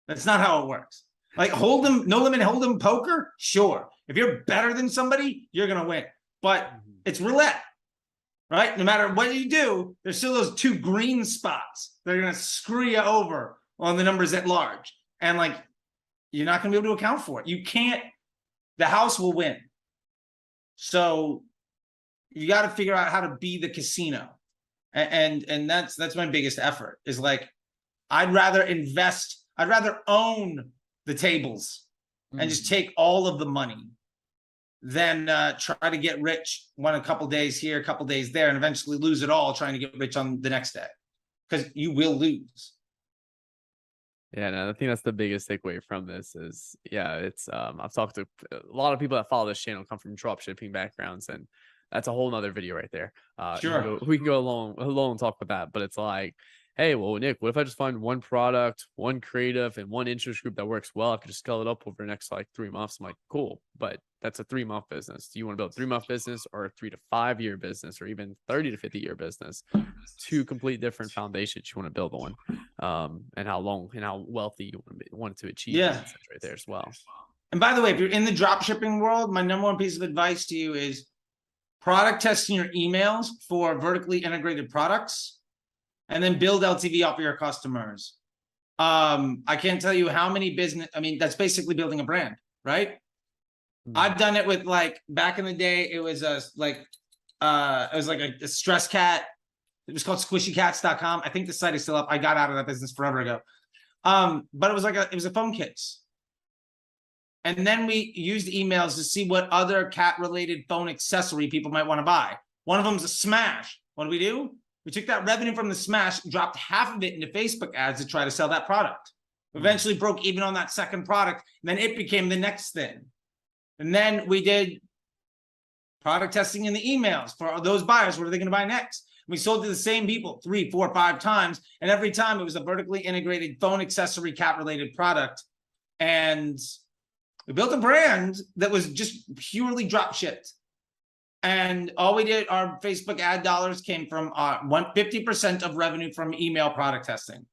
That's not how it works. Like hold'em, no limit hold'em poker, sure. If you're better than somebody, you're going to win. But it's roulette, right? No matter what you do, there's still those 2 green spots that are going to screw you over on the numbers at large. And like, you're not going to be able to account for it. You can't, the house will win. So you got to figure out how to be the casino. And that's my biggest effort, is like, I'd rather own the tables and just take all of the money than try to get rich a couple days here, a couple days there, and eventually lose it all trying to get rich on the next day, because you will lose. Yeah, no, I think that's the biggest takeaway from this is, it's I've talked to a lot of people that follow this channel come from drop shipping backgrounds, and that's a whole nother video right there. Sure. We can go along and talk about that, but it's like, hey, well, Nick, what if I just find one product, one creative, and one interest group that works well? I could just scale it up over the next like 3 months. I'm like, cool, but that's a 3-month business. Do you want to build a 3-month business, or a 3 to 5 year business, or even 30 to 50 year business? 2 complete different foundations you want to build on, and how long and how wealthy you want to achieve. Yeah, right there as well. And by the way, if you're in the drop shipping world, my number one piece of advice to you is product testing your emails for vertically integrated products, and then build LTV off of your customers. I can't tell you how many that's basically building a brand, right? I've done it with, like, back in the day, it was a stress cat. It was called squishycats.com. I think the site is still up. I got out of that business forever ago. But it was a phone case. And then we used emails to see what other cat related phone accessory people might want to buy. One of them is a Smash. What do? We took that revenue from the smash, dropped half of it into Facebook ads to try to sell that product. Eventually broke even on that second product. And then it became the next thing. And then we did product testing in the emails for those buyers. What are they going to buy next? We sold to the same people 3, 4, 5 times. And every time it was a vertically integrated phone accessory cat related product. And we built a brand that was just purely drop shipped. And all we did, our Facebook ad dollars came from 50% of revenue from email product testing.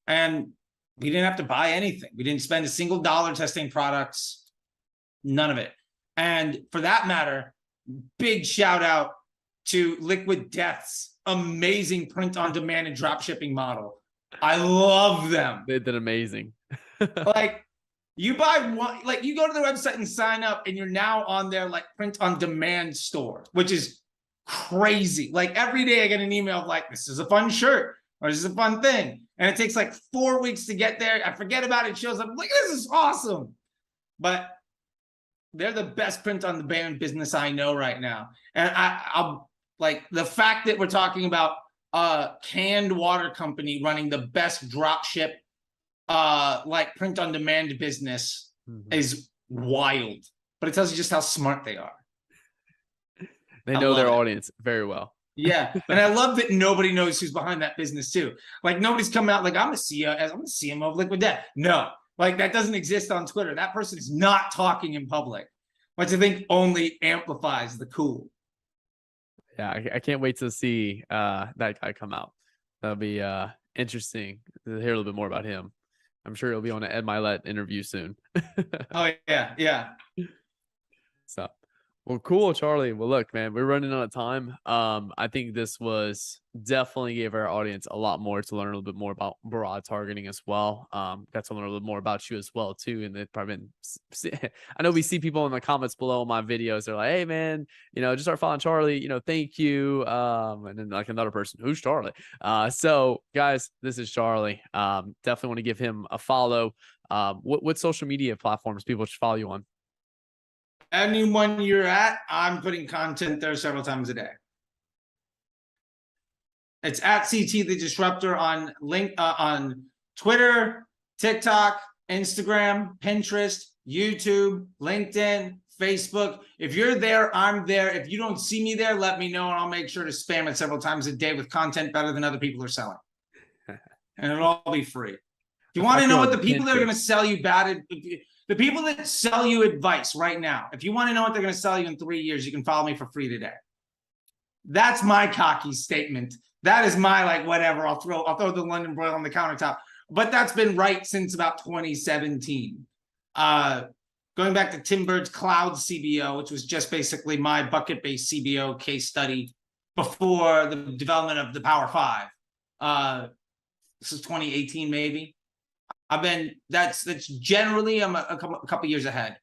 And we didn't have to buy anything. We didn't spend a single dollar testing products, none of it. And for that matter, big shout out to Liquid Death's amazing print on demand and drop shipping model. I love them. They did amazing. Like, you buy one, like you go to their website and sign up and you're now on their like print on demand store, which is crazy. Like every day I get an email of like, this is a fun shirt or this is a fun thing. And it takes like 4 weeks to get there. I forget about it. It shows up. I'm like, this is awesome. But they're the best print on demand business I know right now. And I'll like the fact that we're talking about a canned water company running the best drop ship like print on demand business is wild, but it tells you just how smart they are. They know their audience very well. Yeah. And I love that nobody knows who's behind that business too. Like nobody's coming out like I'm a CMO of Liquid Death. No, like that doesn't exist on Twitter. That person is not talking in public, which I think only amplifies the cool. Yeah, I can't wait to see that guy come out. That'll be interesting to hear a little bit more about him. I'm sure he'll be on an Ed Milet interview soon. Oh, yeah. So, well, cool, Charlie. Well, look, man, we're running out of time. I think this was definitely gave our audience a lot more to learn a little bit more about broad targeting as well. Got to learn a little more about you as well, too. And they've probably been, I know we see people in the comments below my videos. They're like, hey, man, just start following Charlie, thank you. And then like another person, who's Charlie? So guys, this is Charlie. Definitely want to give him a follow. What social media platforms people should follow you on? Anyone you're at, I'm putting content there several times a day. It's at CT the Disruptor on on Twitter, TikTok, Instagram, Pinterest, YouTube, LinkedIn, Facebook. If you're there, I'm there. If you don't see me there, let me know and I'll make sure to spam it several times a day with content better than other people are selling. And it'll all be free. If you want to know what the people that are going to sell you the people that sell you advice right now, if you want to know what they're going to sell you in 3 years, you can follow me for free today. That's my cocky statement. That is my like whatever. I'll throw the London broil on the countertop. But that's been right since about 2017. Going back to Tim Bird's Cloud CBO, which was just basically my bucket-based CBO case study before the development of the Power Five. This is 2018 maybe. That's generally I'm a couple years ahead.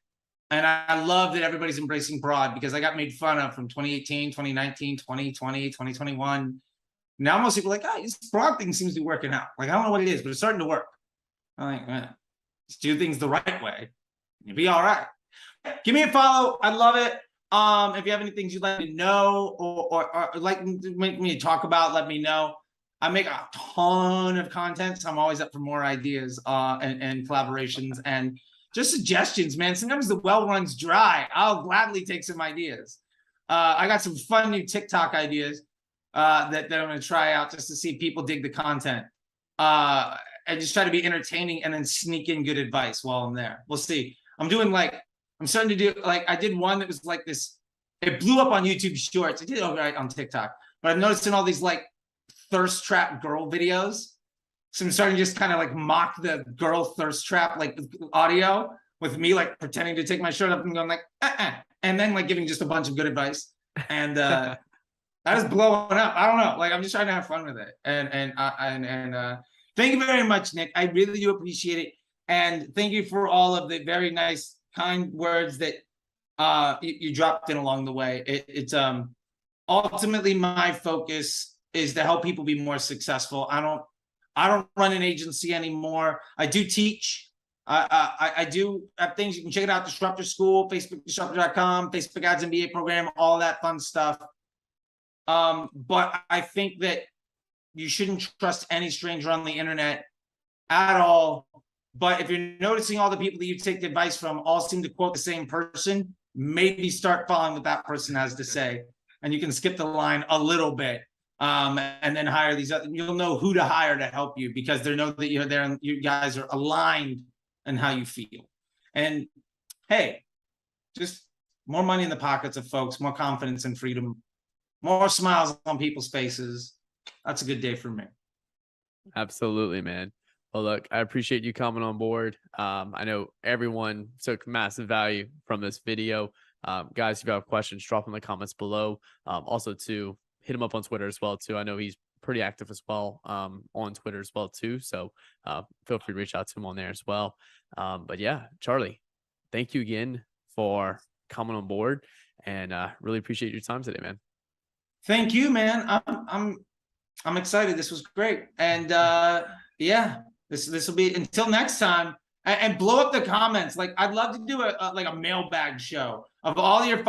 And I love that everybody's embracing broad because I got made fun of from 2018, 2019, 2020, 2021. Now most people are like, this broad thing seems to be working out. Like, I don't know what it is, but it's starting to work. I'm like, man, let's do things the right way. You'll be all right. Give me a follow. I love it. If you have any things you'd like to know or like make me talk about, let me know. I make a ton of content, so I'm always up for more ideas and collaborations and just suggestions, man. Sometimes the well runs dry. I'll gladly take some ideas. I got some fun new TikTok ideas that I'm going to try out just to see if people dig the content. And just try to be entertaining and then sneak in good advice while I'm there. We'll see. I'm starting to do, I did one that was like this. It blew up on YouTube Shorts. It did all right on TikTok. But I'm noticing all these thirst trap girl videos. So I'm starting to just kind of mock the girl thirst trap, audio with me pretending to take my shirt up and going and then giving just a bunch of good advice. And that is blowing up. I don't know. I'm just trying to have fun with it. And thank you very much, Nick. I really do appreciate it. And thank you for all of the very nice, kind words that you dropped in along the way. It's ultimately my focus is to help people be more successful. I don't run an agency anymore. I do teach. I do have things. You can check it out. Disruptor School, FacebookDisruptor.com, Facebook Ads MBA program, all that fun stuff. But I think that you shouldn't trust any stranger on the internet at all. But if you're noticing all the people that you take the advice from all seem to quote the same person, maybe start following what that person has to say, and you can skip the line a little bit, and then hire these other. You'll know who to hire to help you because they know that you're there and you guys are aligned in how you feel. And hey, just more money in the pockets of folks, more confidence and freedom, more smiles on people's faces. That's a good day for me. Absolutely, man. Well, look, I appreciate you coming on board. I know everyone took massive value from this video. Guys, if you have questions, drop them in the comments below. Also, to hit him up on Twitter as well, too. I know he's pretty active as well on Twitter as well, too. So feel free to reach out to him on there as well. But yeah, Charlie, thank you again for coming on board, and really appreciate your time today, man. Thank you, man. I'm excited. This was great. And yeah, this will be until next time. And blow up the comments. Like, I'd love to do a mailbag show of all your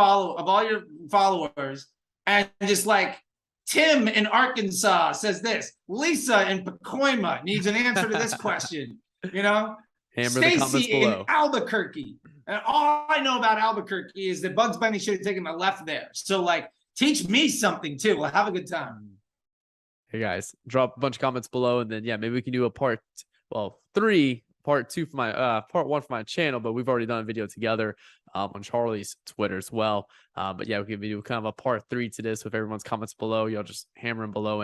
followers, and just like, Tim in Arkansas says this, Lisa in Pacoima needs an answer to this question. You know, Stacy in Albuquerque. And all I know about Albuquerque is that Bugs Bunny should have taken a left there. So like, teach me something too. We'll have a good time. Hey guys, drop a bunch of comments below, and then yeah, maybe we can do a part 3, part 2 for my part 1 for my channel, but we've already done a video together on Charlie's Twitter as well. But yeah, we can do kind of a part 3 to this with everyone's comments below. Y'all just hammer them below.